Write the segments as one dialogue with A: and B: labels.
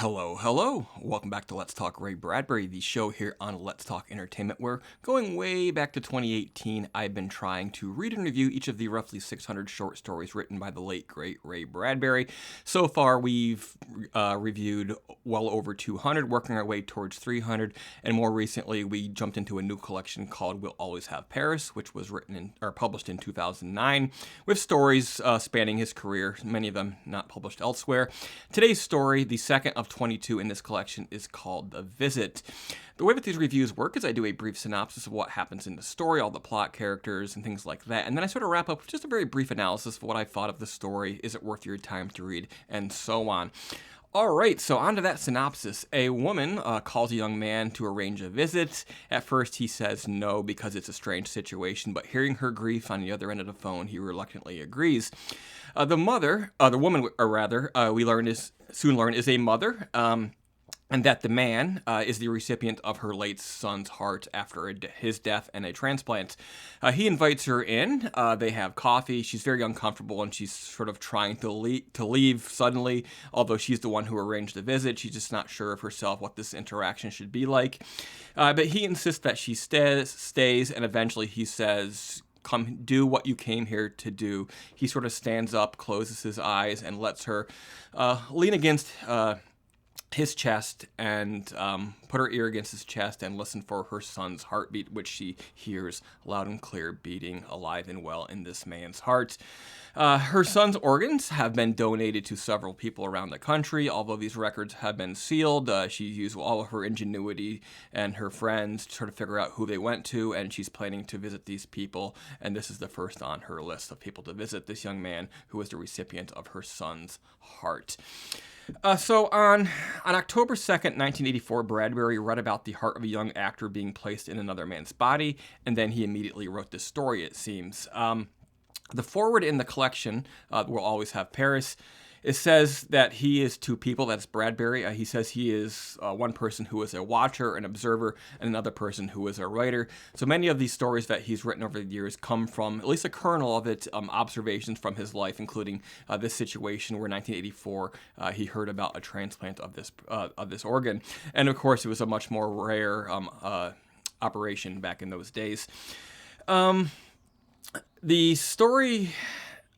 A: Hello, hello. Welcome back to Let's Talk Ray Bradbury, the show here on Let's Talk Entertainment, where going way back to 2018, I've been trying to read and review each of the roughly 600 short stories written by the late, great Ray Bradbury. So far, we've reviewed well over 200, working our way towards 300, and more recently, we jumped into a new collection called We'll Always Have Paris, which was published in 2009, with stories spanning his career, many of them not published elsewhere. Today's story, the second of 22 in this collection, is called The Visit. The way that these reviews work is I do a brief synopsis of what happens in the story, all the plot, characters, and things like that, and then I sort of wrap up with just a very brief analysis of what I thought of the story, is it worth your time to read, and so on. Alright, so on to that synopsis. A woman calls a young man to arrange a visit. At first he says no because it's a strange situation, but hearing her grief on the other end of the phone, he reluctantly agrees. The woman, we soon learn is a mother, and that the man is the recipient of her late son's heart after his death and a transplant. He invites her in. They have coffee. She's very uncomfortable, and she's sort of trying to leave suddenly, although she's the one who arranged the visit. She's just not sure of herself what this interaction should be like. But he insists that she stays, and eventually he says, "Come, do what you came here to do." He sort of stands up, closes his eyes, and lets her lean against his chest and put her ear against his chest and listen for her son's heartbeat, which she hears loud and clear, beating alive and well in this man's heart. Her son's organs have been donated to several people around the country. Although these records have been sealed, she used all of her ingenuity and her friends to sort of figure out who they went to, and she's planning to visit these people, and this is the first on her list of people to visit, this young man who was the recipient of her son's heart. So on October 2nd, 1984, Bradbury read about the heart of a young actor being placed in another man's body, and then he immediately wrote this story, it seems. The foreword in the collection, We'll Always Have Paris, it says that he is two people. That's Bradbury. He says he is one person who is a watcher, an observer, and another person who is a writer. So many of these stories that he's written over the years come from, at least a kernel of it, observations from his life, including this situation where in 1984 he heard about a transplant of this organ. And of course, it was a much more rare operation back in those days. The story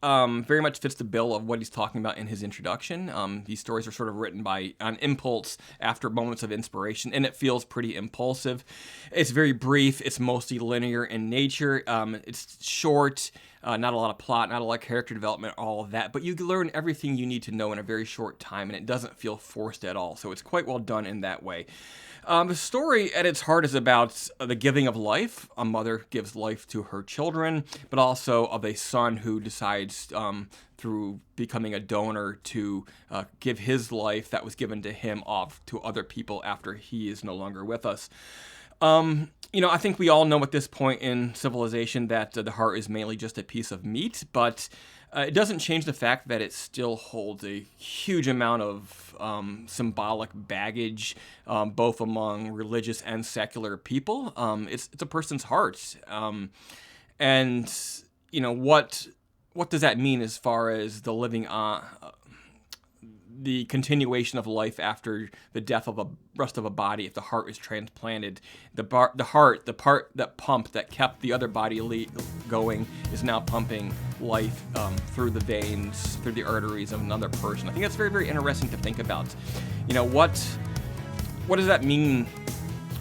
A: very much fits the bill of what he's talking about in his introduction. These stories are sort of written on impulse after moments of inspiration, and it feels pretty impulsive. It's very brief. It's mostly linear in nature. It's short, not a lot of plot, not a lot of character development, all of that, but you learn everything you need to know in a very short time, and it doesn't feel forced at all, so it's quite well done in that way. The story at its heart is about the giving of life. A mother gives life to her children, but also of a son who decides through becoming a donor to give his life that was given to him off to other people after he is no longer with us. I think we all know at this point in civilization that the heart is mainly just a piece of meat, but it doesn't change the fact that it still holds a huge amount of symbolic baggage, both among religious and secular people. It's a person's heart, and what does that mean as far as the living on? The continuation of life after the death of the rest of a body, if the heart is transplanted, the heart, the part that pumped, that kept the other body going, is now pumping life through the veins, through the arteries of another person. I think that's very, very interesting to think about. What does that mean,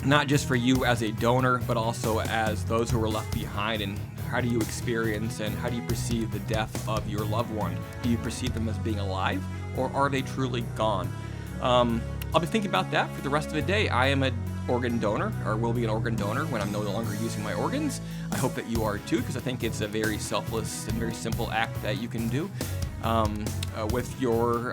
A: not just for you as a donor, but also as those who were left behind, and how do you experience and how do you perceive the death of your loved one? Do you perceive them as being alive, or are they truly gone? I'll be thinking about that for the rest of the day. I am an organ donor, or will be an organ donor when I'm no longer using my organs. I hope that you are too, because I think it's a very selfless and very simple act that you can do with your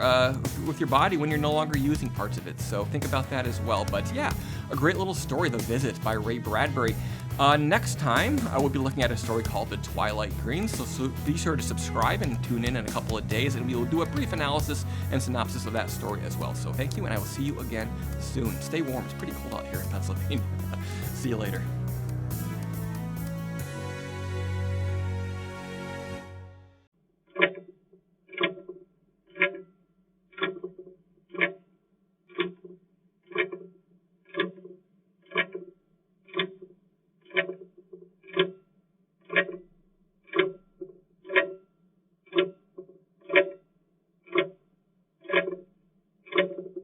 A: body when you're no longer using parts of it. So think about that as well. But yeah, a great little story, The Visit by Ray Bradbury. Next time, I will be looking at a story called The Twilight Green, so be sure to subscribe and tune in a couple of days, and we will do a brief analysis and synopsis of that story as well. So thank you, and I will see you again soon. Stay warm. It's pretty cold out here in Pennsylvania. See you later.